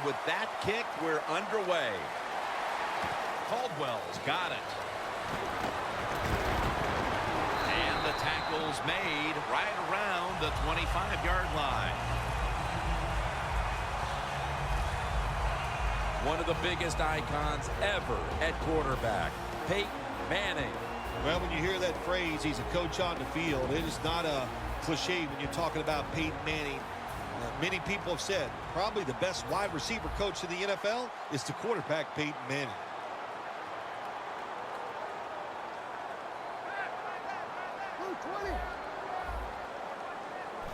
with that kick, we're underway. Caldwell's got it. And the tackle's made right around the 25-yard line. One of the biggest icons ever at quarterback, Peyton Manning. Well, when you hear that phrase, he's a coach on the field, it is not a cliche when you're talking about Peyton Manning. Many people have said probably the best wide receiver coach in the NFL is the quarterback, Peyton Manning.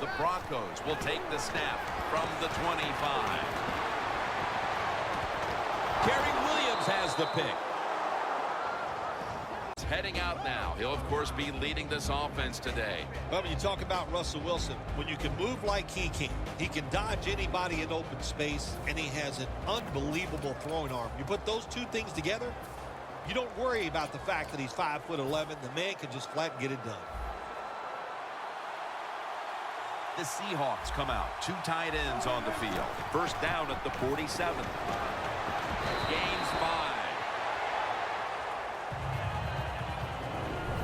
The Broncos will take the snap from the 25. Gary Williams has the pick. Heading out now. He'll, of course, be leading this offense today. Well, when you talk about Russell Wilson, when you can move like he can dodge anybody in open space, and he has an unbelievable throwing arm. You put those two things together, you don't worry about the fact that he's 5'11". The man can just flat get it done. The Seahawks come out. Two tight ends on the field. First down at the 47. Gains 5.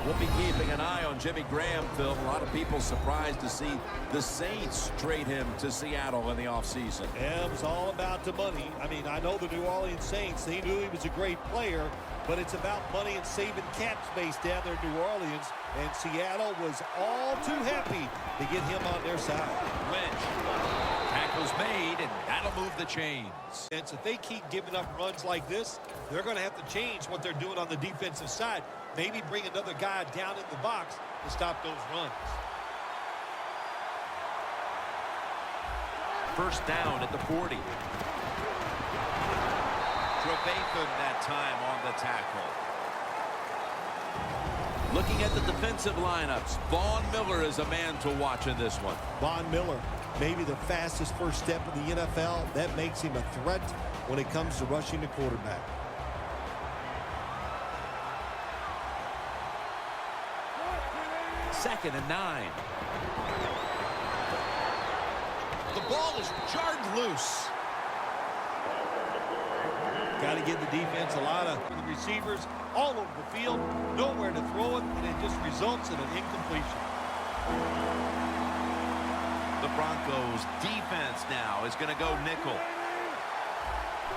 We'll be keeping an eye on Jimmy Graham, Phil. A lot of people surprised to see the Saints trade him to Seattle in the offseason. Yeah, it was all about the money. I mean, I know the New Orleans Saints, they knew he was a great player, but it's about money and saving cap space down there in New Orleans, and Seattle was all too happy to get him on their side. Lynch. Tackle's made, and that'll move the chains. And if they keep giving up runs like this, they're going to have to change what they're doing on the defensive side. Maybe bring another guy down in the box to stop those runs. First down at the 40. Trevathan that time on the tackle. Looking at the defensive lineups, Von Miller is a man to watch in this one. Von Miller, maybe the fastest first step in the NFL. That makes him a threat when it comes to rushing the quarterback. Second and 9. The ball is jarred loose. Got to give the defense a lot of the receivers all over the field, nowhere to throw it, and it just results in an incompletion. The Broncos defense now is going to go nickel.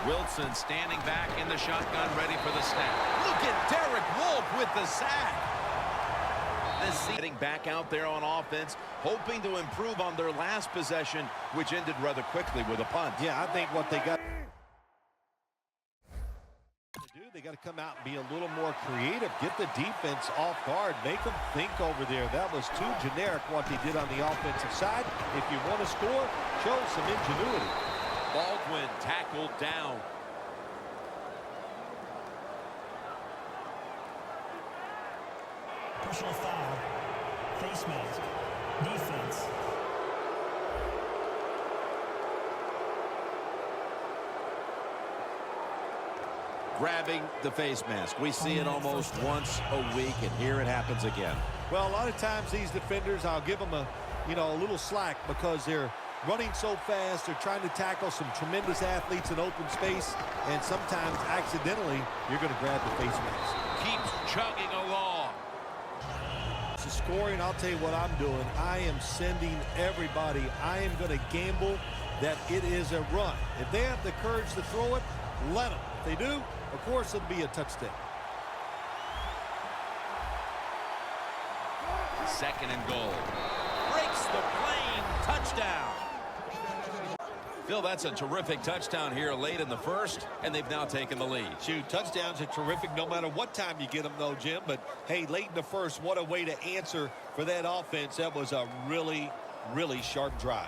Wilson standing back in the shotgun, ready for the snap. Look at Derek Wolfe with the sack. This getting back out there on offense, hoping to improve on their last possession, which ended rather quickly with a punt. Yeah, I think what they got to do, they got to come out and be a little more creative, get the defense off guard, make them think over there. That was too generic what they did on the offensive side. If you want to score, show some ingenuity. Baldwin tackled down. Personal foul, face mask, defense. Grabbing the face mask. We see it almost once a week, and here it happens again. Well, a lot of times these defenders, I'll give them a little slack because they're running so fast. They're trying to tackle some tremendous athletes in open space, and sometimes accidentally you're going to grab the face mask. Keeps chugging along. The scoring, I'll tell you what I'm doing. I am sending everybody. I am going to gamble that it is a run. If they have the courage to throw it, let them. If they do, of course it'll be a touchdown. Second and goal. Breaks the plane. Touchdown. Phil, that's a terrific touchdown here late in the first, and they've now taken the lead. Shoot, touchdowns are terrific no matter what time you get them, though, Jim. But, hey, late in the first, what a way to answer for that offense. That was a really, really sharp drive.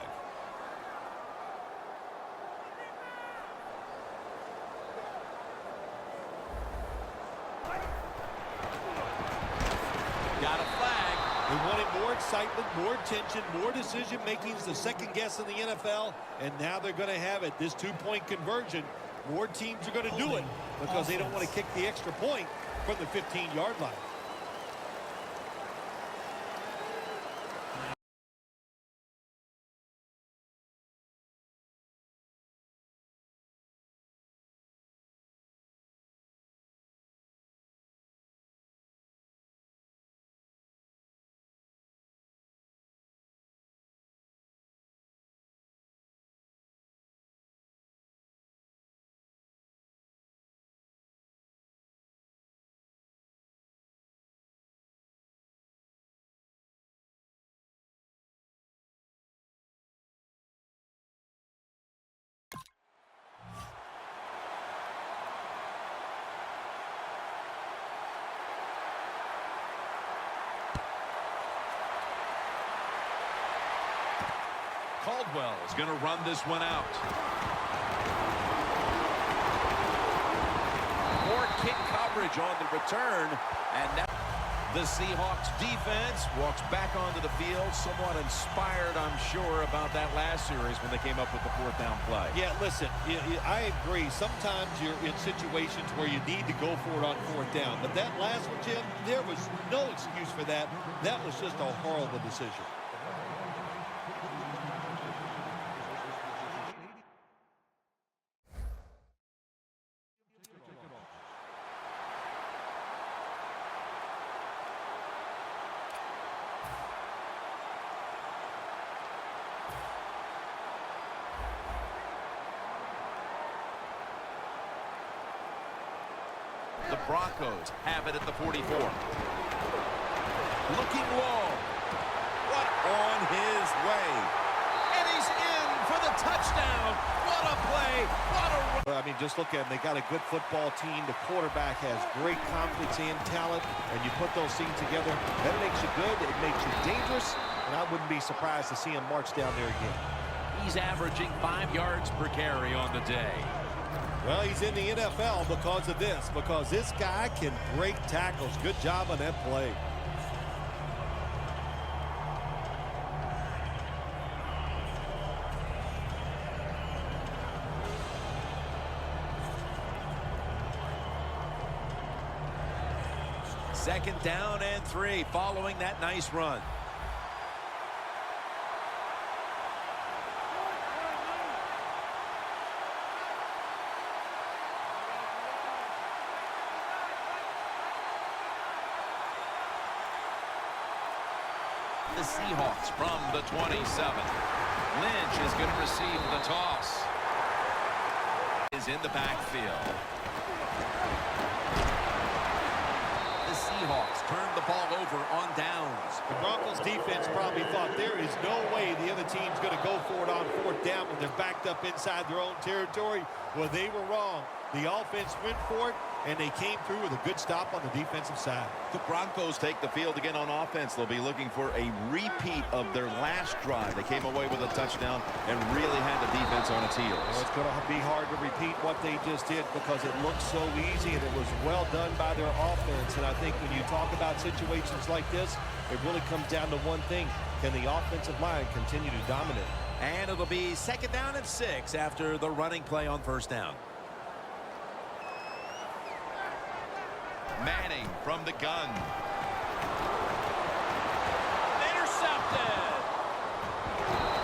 Got a flag. We wanted more excitement, more attention, more decision-making. It's the second guess in the NFL, and now they're going to have it. This two-point conversion, more teams are going to do it because they don't want to kick the extra point from the 15-yard line. Caldwell is going to run this one out. More kick coverage on the return, and now the Seahawks defense walks back onto the field, somewhat inspired, I'm sure, about that last series when they came up with the fourth down play. Yeah, listen, I agree. Sometimes you're in situations where you need to go for it on fourth down. But that last one, Jim, there was no excuse for that. That was just a horrible decision. The Broncos have it at the 44. Looking long. What on his way. And he's in for the touchdown. What a play. What a run. I mean, just look at them. They got a good football team. The quarterback has great confidence and talent. And you put those things together, that makes you good. It makes you dangerous. And I wouldn't be surprised to see him march down there again. He's averaging 5 yards per carry on the day. Well, he's in the NFL because of this, because this guy can break tackles. Good job on that play. Second down and 3 following that nice run. The Seahawks from the 27. Lynch is going to receive the toss. Is in the backfield. The Seahawks turn the ball over on downs. The Broncos defense probably thought there is no way the other team's going to go for it on fourth down when they're backed up inside their own territory. Well, they were wrong. The offense went for it, and they came through with a good stop on the defensive side. The Broncos take the field again on offense. They'll be looking for a repeat of their last drive. They came away with a touchdown and really had the defense on its heels. Well, it's going to be hard to repeat what they just did because it looked so easy and it was well done by their offense. And I think when you talk about situations like this, it really comes down to one thing. Can the offensive line continue to dominate? And it'll be second down and 6 after the running play on first down. Manning from the gun. Intercepted.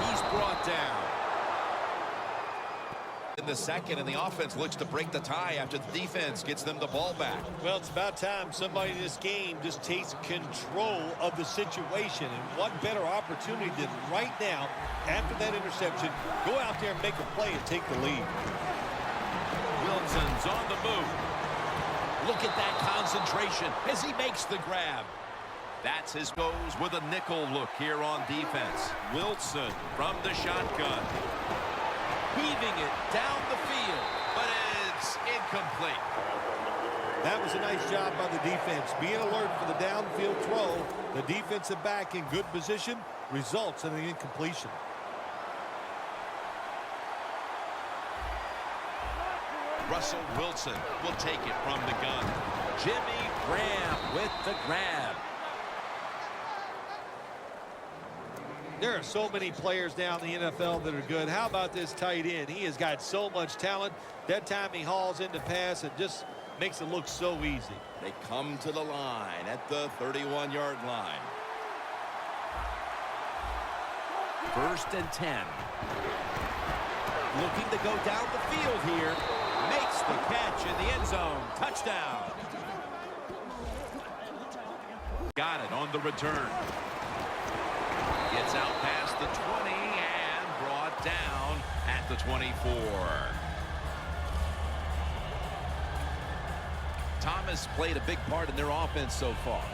He's brought down. In the second, and the offense looks to break the tie after the defense gets them the ball back. Well, it's about time somebody in this game just takes control of the situation. And what better opportunity than right now, after that interception, go out there and make a play and take the lead. Wilson's on the move. Look at that concentration as he makes the grab. That's his goes with a nickel look here on defense. Wilson from the shotgun. Heaving it down the field, but it's incomplete. That was a nice job by the defense. Being alert for the downfield throw. The defensive back in good position results in an incompletion. Russell Wilson will take it from the gun. Jimmy Graham with the grab. There are so many players now in the NFL that are good. How about this tight end? He has got so much talent. That time he hauls in the pass, it just makes it look so easy. They come to the line at the 31-yard line. First and 10. Looking to go down the field here. Makes the catch in the end zone. Touchdown. Got it on the return. Gets out past the 20 and brought down at the 24. Thomas played a big part in their offense so far.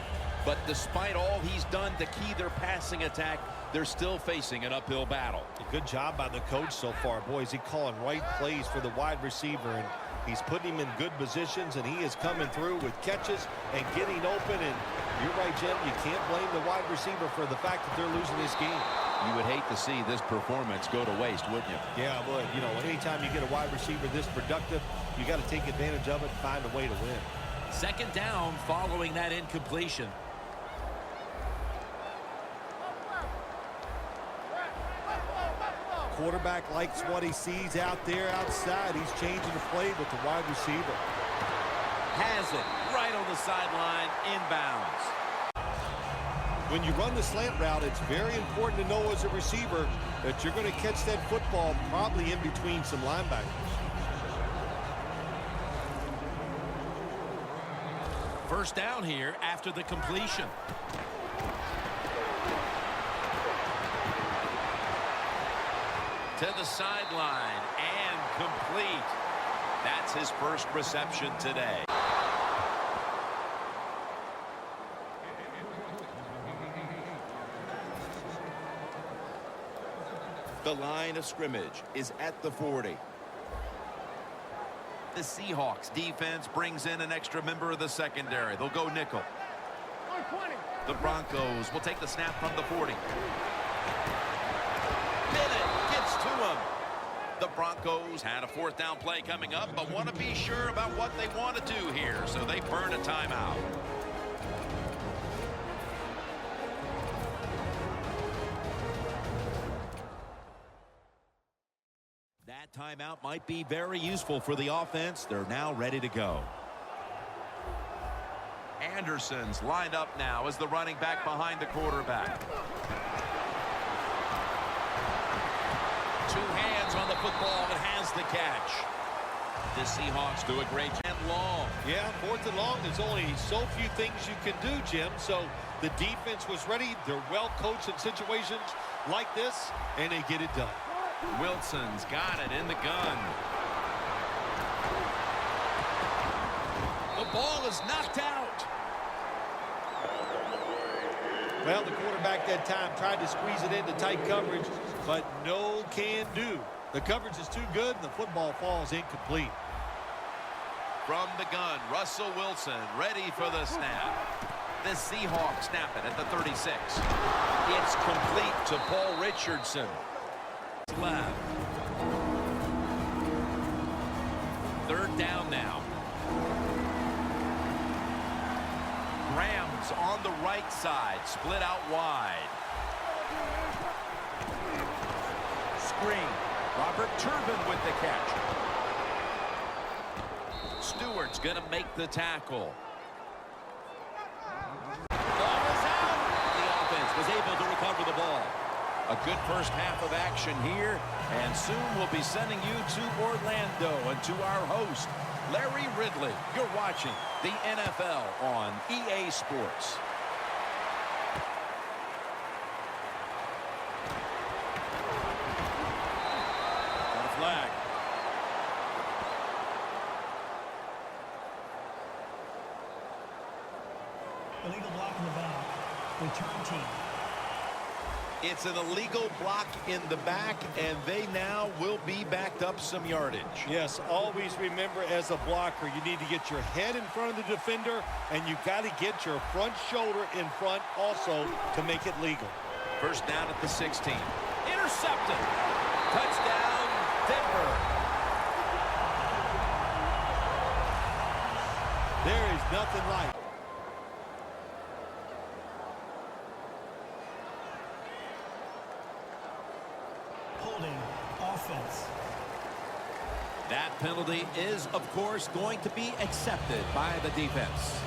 But despite all he's done to key their passing attack, they're still facing an uphill battle. A good job by the coach so far. Boy, is he calling right plays for the wide receiver, and he's putting him in good positions, and he is coming through with catches and getting open. And you're right, Jim, you can't blame the wide receiver for the fact that they're losing this game. You would hate to see this performance go to waste, wouldn't you? Yeah, I would. You know, anytime you get a wide receiver this productive, you got to take advantage of it and find a way to win. Second down following that incompletion. Quarterback likes what he sees out there outside. He's changing the play with the wide receiver. Has it right on the sideline, inbounds. When you run the slant route, it's very important to know as a receiver that you're going to catch that football probably in between some linebackers. First down here after the completion. To the sideline and complete. That's his first reception today. The line of scrimmage is at the 40. The Seahawks defense brings in an extra member of the secondary. They'll go nickel. The Broncos will take the snap from the 40. Bennett gets to him. The Broncos had a fourth down play coming up, but want to be sure about what they want to do here, so they burn a timeout. That timeout might be very useful for the offense. They're now ready to go. Anderson's lined up now as the running back behind the quarterback. Two hands on the football and has the catch. The Seahawks do a great job. Long. Yeah, fourth and long. There's only so few things you can do, Jim. So the defense was ready. They're well coached in situations like this, and they get it done. Wilson's got it in the gun. The ball is knocked out. Well, the quarterback that time tried to squeeze it into tight coverage, but no can do. The coverage is too good, and the football falls incomplete. From the gun, Russell Wilson ready for the snap. The Seahawks snap it at the 36. It's complete to Paul Richardson. Left. Third down now. Graham's on the right side, split out wide. Screen. Robert Turbin with the catch. Stewart's going to make the tackle. Ball is out. The offense was able to recover the ball. A good first half of action here, and soon we'll be sending you to Orlando and to our host, Larry Ridley. You're watching the NFL on EA Sports. Got a flag. Illegal block in the back. Return team. It's an illegal block in the back, and they now will be backed up some yardage. Yes, always remember as a blocker, you need to get your head in front of the defender, and you got to get your front shoulder in front also to make it legal. First down at the 16. Intercepted. Touchdown, Denver. There is nothing like it. Holding offense. That penalty is, of course, going to be accepted by the defense.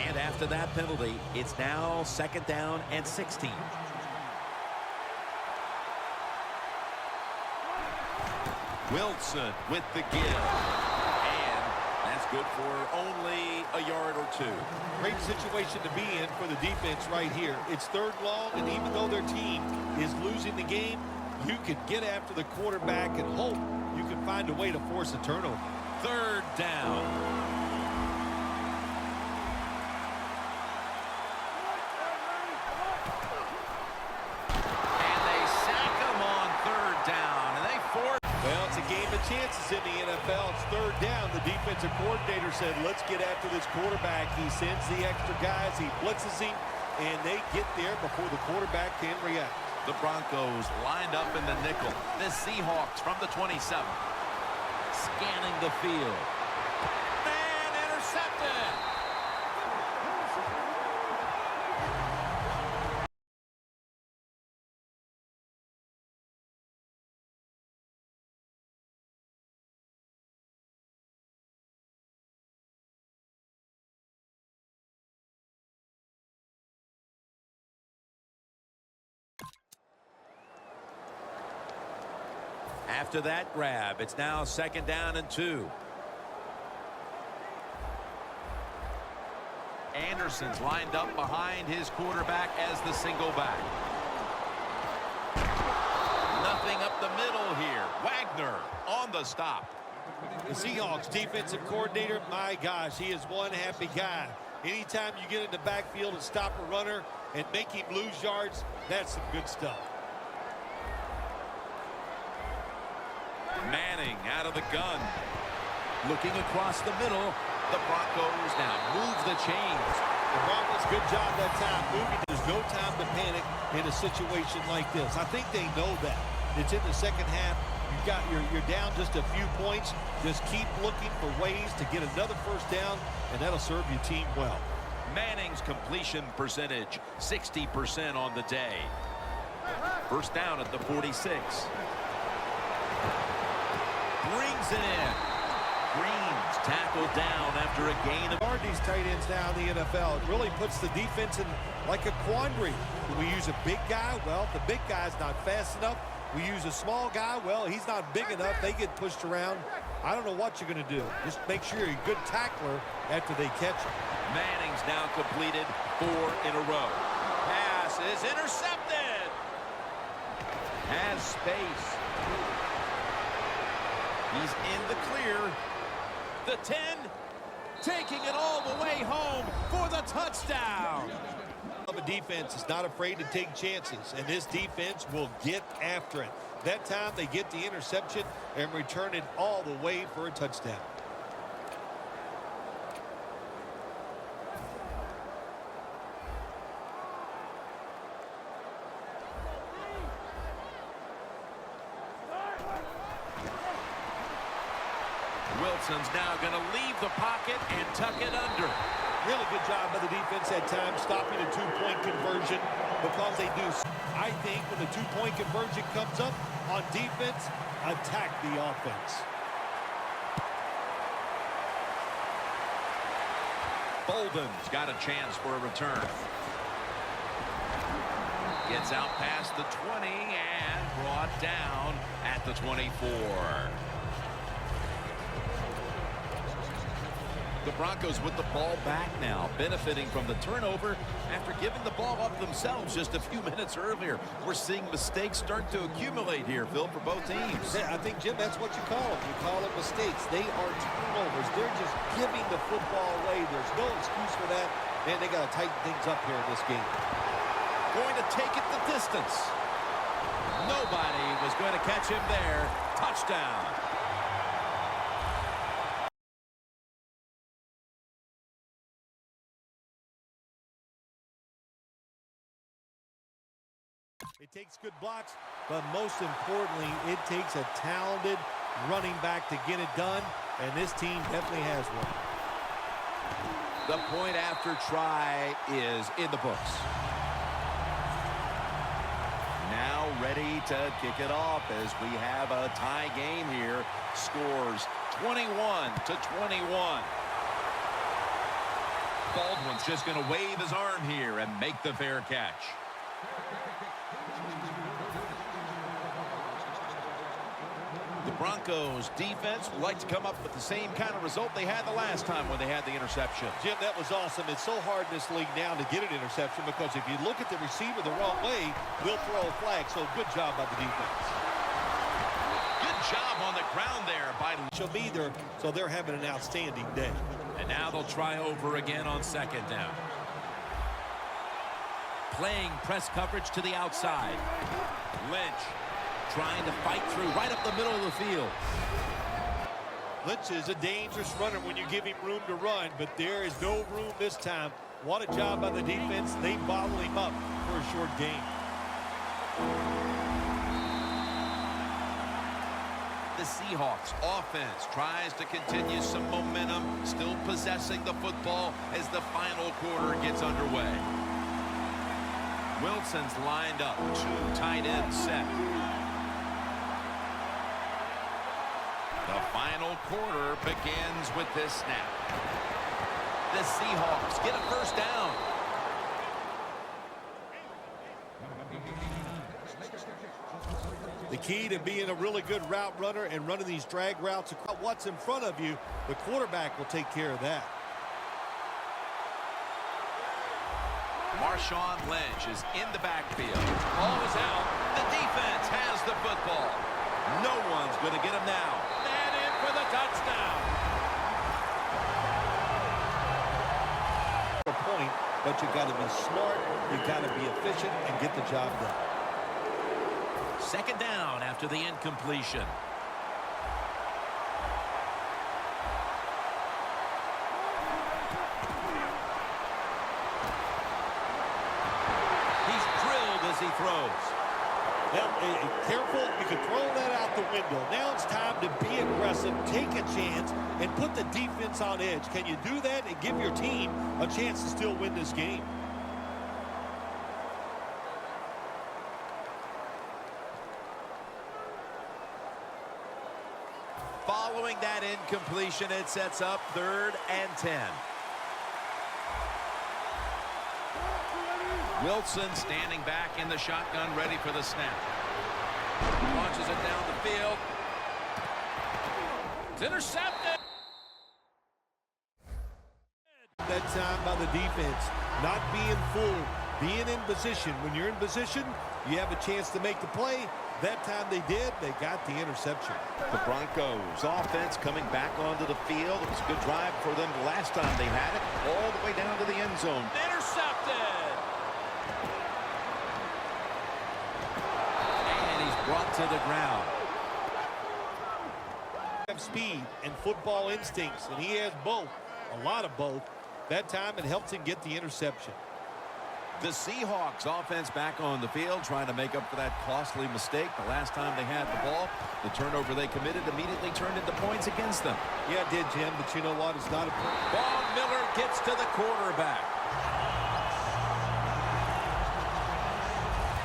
And after that penalty, it's now second down and 16. Wilson with the give. And that's good for only a yard or two. Great situation to be in for the defense right here. It's third long, and even though their team is losing the game, you could get after the quarterback and hope you can find a way to force a turnover. Third down. Well, it's a game of chances. It the NFL. It's third down. The defensive coordinator said, let's get after this quarterback. He sends the extra guys. He blitzes him, and they get there before the quarterback can react. The Broncos lined up in the nickel. The Seahawks from the 27. Scanning the field. Man, intercepted. After that grab, it's now 2nd down and 2. Anderson's lined up behind his quarterback as the single back. Nothing up the middle here. Wagner on the stop. The Seahawks defensive coordinator, my gosh, he is one happy guy. Anytime you get in the backfield and stop a runner and make him lose yards, that's some good stuff. Manning out of the gun. Looking across the middle. The Broncos now move the chains. The Broncos, good job that time moving. There's no time to panic in a situation like this. I think they know that. It's in the second half. You're down just a few points. Just keep looking for ways to get another first down, and that'll serve your team well. Manning's completion percentage, 60% on the day. First down at the 46. Brings it in. Green's tackled down after a gain of... These tight ends now in the NFL. It really puts the defense in like a quandary. Do we use a big guy? Well, if the big guy's not fast enough. We use a small guy. Well, he's not big enough. They get pushed around. I don't know what you're going to do. Just make sure you're a good tackler after they catch him. Manning's now completed 4 in a row. Pass is intercepted. Has space. He's in the clear. The 10, taking it all the way home for the touchdown. The defense is not afraid to take chances, and this defense will get after it. That time they get the interception and return it all the way for a touchdown. Wilson's now going to leave the pocket and tuck it under. Really good job by the defense at times stopping a two-point conversion because they do. I think when the two-point conversion comes up on defense, attack the offense. Bolden's got a chance for a return. Gets out past the 20 and brought down at the 24. The Broncos with the ball back now, benefiting from the turnover after giving the ball up themselves just a few minutes earlier. We're seeing mistakes start to accumulate here, Phil, for both teams. Yeah, I think, Jim, that's what you call them. You call them mistakes. They are turnovers. They're just giving the football away. There's no excuse for that. Man, they got to tighten things up here in this game. Going to take it the distance. Nobody was going to catch him there. Touchdown. It takes good blocks, but most importantly, it takes a talented running back to get it done, and this team definitely has one. The point after try is in the books. Now ready to kick it off as we have a tie game here. Scores 21-21. Baldwin's just going to wave his arm here and make the fair catch. The Broncos defense would like to come up with the same kind of result they had the last time when they had the interception. Jim, that was awesome. It's so hard in this league now to get an interception because if you look at the receiver the wrong way, we'll throw a flag. So good job by the defense. Good job on the ground there by... She'll be there, so they're having an outstanding day. And now they'll try over again on 2nd down. Playing press coverage to the outside. Lynch trying to fight through right up the middle of the field. Lynch is a dangerous runner when you give him room to run, but there is no room this time. What a job by the defense. They bottle him up for a short gain. The Seahawks offense tries to continue some momentum, still possessing the football as the final quarter gets underway. Wilson's lined up, 2 tight ends set. The final quarter begins with this snap. The Seahawks get a first down. The key to being a really good route runner and running these drag routes across what's in front of you, the quarterback will take care of that. Marshawn Lynch is in the backfield. Ball is out. The defense has the football. No one's going to get him now. And in for the touchdown. Point, but you got to be smart, you got to be efficient and get the job done. Second down after the incompletion. He's drilled as he throws. Now, careful, you can throw that out the window. Now it's time to be aggressive, take a chance, and put the defense on edge. Can you do that and give your team a chance to still win this game? Following that incompletion, it sets up 3rd and 10. Wilson standing back in the shotgun, ready for the snap. Launches it down the field. It's intercepted. That time by the defense, not being fooled, being in position. When you're in position, you have a chance to make the play. That time they did, they got the interception. The Broncos offense coming back onto the field. It was a good drive for them the last time they had it, all the way down to the end zone. Intercepted. And he's brought to the ground. Have speed and football instincts, and he has both, a lot of both. That time it helps him get the interception. The Seahawks offense back on the field, trying to make up for that costly mistake the last time they had the ball. The turnover they committed immediately turned into points against them. Yeah, it did, Jim, but you know what? It's not a... Von Miller gets to the quarterback.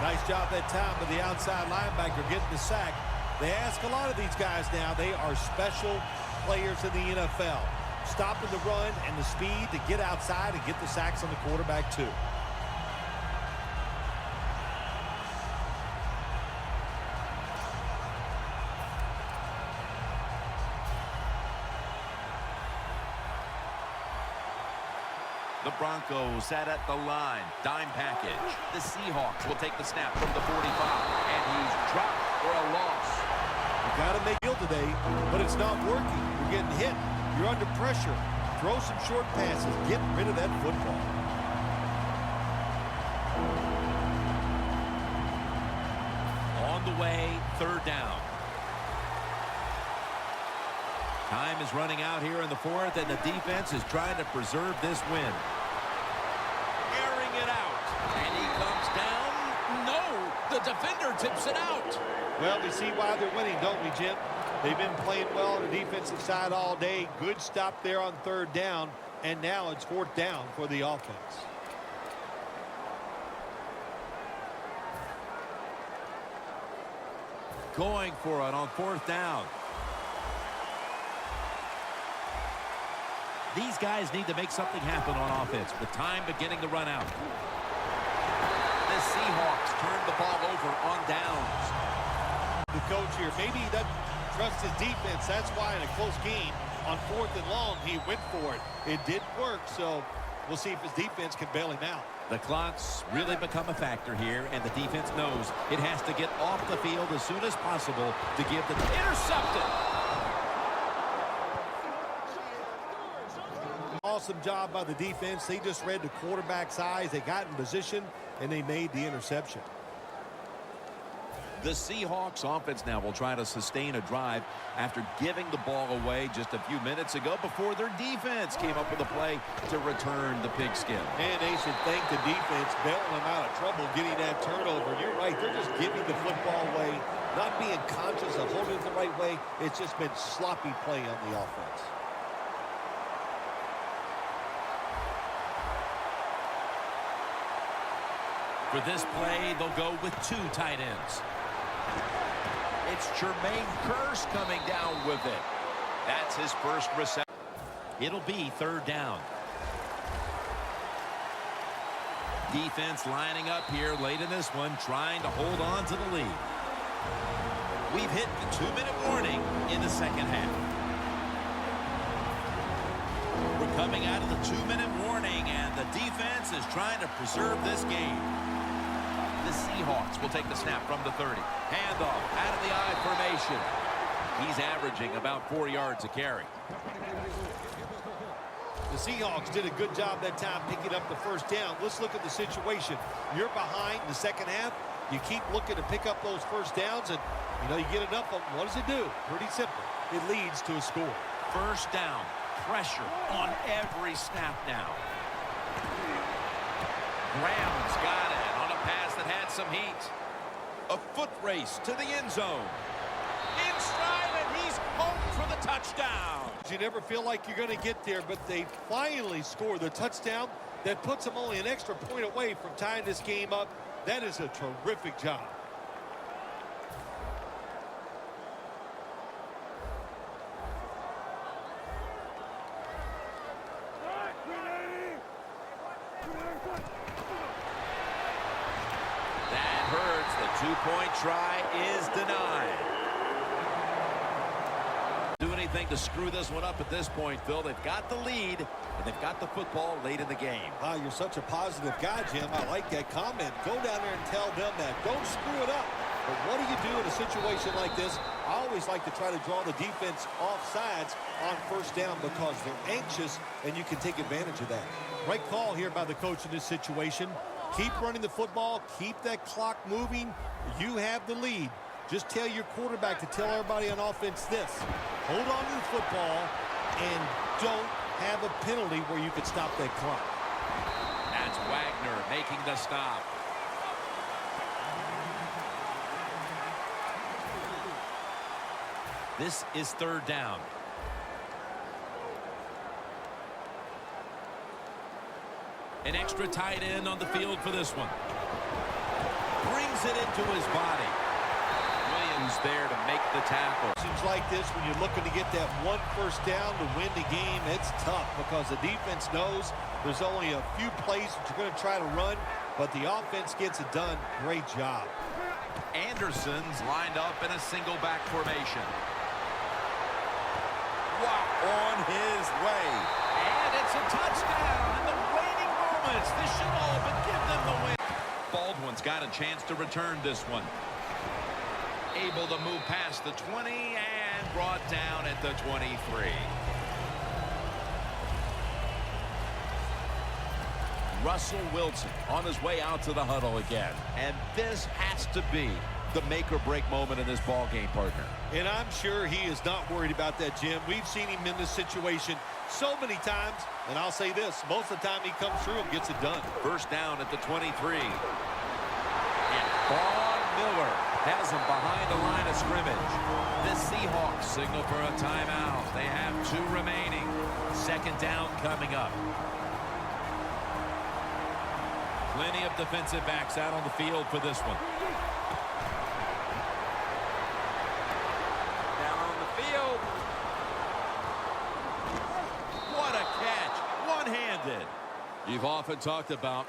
Nice job that time by the outside linebacker getting the sack. They ask a lot of these guys now. They are special players in the NFL. Stopping the run and the speed to get outside and get the sacks on the quarterback, too. The Broncos sat at the line. Dime package. The Seahawks will take the snap from the 45. And he's dropped for a loss. You got to make it today, but it's not working. You're getting hit. You're under pressure. Throw some short passes. Get rid of that football. On the way, 3rd down. Time is running out here in the 4th, and the defense is trying to preserve this win. Airing it out. And he comes down. No, the defender tips it out. Well, we see why they're winning, don't we, Jim? They've been playing well on the defensive side all day. Good stop there on 3rd down, and now it's 4th down for the offense. Going for it on 4th down. These guys need to make something happen on offense with time beginning to run out. The Seahawks turn the ball over on downs. The coach here, maybe he doesn't trust his defense. That's why in a close game on 4th and long, he went for it. It did work, so we'll see if his defense can bail him out. The clock's really become a factor here, and the defense knows it has to get off the field as soon as possible to give the intercepted. Awesome job by the defense. They just read the quarterback's eyes. They got in position, and they made the interception. The Seahawks offense now will try to sustain a drive after giving the ball away just a few minutes ago before their defense came up with a play to return the pigskin. And they should thank the defense bailing them out of trouble getting that turnover. You're right. They're just giving the football away, not being conscious of holding it the right way. It's just been sloppy play on the offense. For this play, they'll go with 2 tight ends. It's Jermaine Kearse coming down with it. That's his first reception. It'll be 3rd down. Defense lining up here late in this one, trying to hold on to the lead. We've hit the 2-minute warning in the second half. We're coming out of the 2-minute warning, and the defense is trying to preserve this game. The Seahawks will take the snap from the 30. Handoff out of the I formation. He's averaging about 4 yards a carry. The Seahawks did a good job that time picking up the first down. Let's look at the situation. You're behind in the second half. You keep looking to pick up those first downs, and you get enough of them. What does it do? Pretty simple. It leads to a score. First down. Pressure on every snap now. Graham's got it on a pass that had some heat. A foot race to the end zone. In stride, and he's home for the touchdown. You never feel like you're going to get there, but they finally score the touchdown that puts them only an extra point away from tying this game up. That is a terrific job. That hurts. The 2-point try is denied. Do anything to screw this one up at this point, Phil. They've got the lead, and they've got the football late in the game. Wow, you're such a positive guy, Jim. I like that comment. Go down there and tell them that. Don't screw it up. But what do you do in a situation like this? I always like to try to draw the defense off sides on first down because they're anxious, and you can take advantage of that. Right call here by the coach in this situation. Keep running the football. Keep that clock moving. You have the lead. Just tell your quarterback to tell everybody on offense this. Hold on to the football and don't have a penalty where you could stop that clock. That's Wagner making the stop. This is 3rd down. An extra tight end on the field for this one. Brings it into his body. Williams there to make the tackle. Seems like this when you're looking to get that one first down to win the game, it's tough because the defense knows there's only a few plays that you're going to try to run, but the offense gets it done. Great job. Anderson's lined up in a single back formation. Wow, on his way. And it's a touchdown in the waning moments. This should all but give them the win. Baldwin's got a chance to return this one. Able to move past the 20 and brought down at the 23. Russell Wilson on his way out to the huddle again. And this has to be the make-or-break moment in this ball game, partner. And I'm sure he is not worried about that, Jim. We've seen him in this situation so many times, and I'll say this, most of the time he comes through and gets it done. First down at the 23. And Vaughn Miller has him behind the line of scrimmage. The Seahawks signal for a timeout. They have 2 remaining. Second down coming up. Plenty of defensive backs out on the field for this one. Down on the field. What a catch. One-handed. You've often talked about